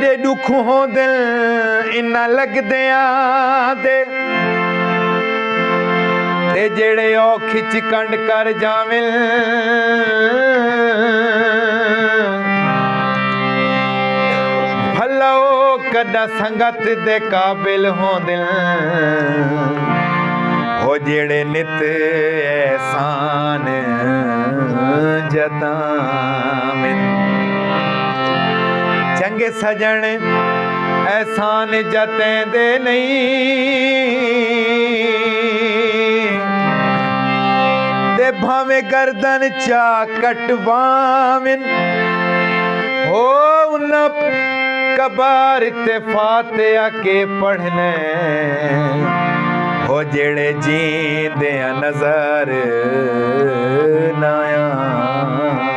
وڈے دکھ ہوندے انہاں لگدیاں تے جڑے او کھچ کنڈ کر جاویں بھلا او کدا سنگت دے قابل ہوندے ہو جڑے نت احسان جتاویں چنگے سجن احسان جتیں دے نہیں دے بھاویں گردن چا کٹواویں ہو انہاں کبار تے فاتحہ کے پڑھنے ہو جڑے جیندے نظر نہ آیا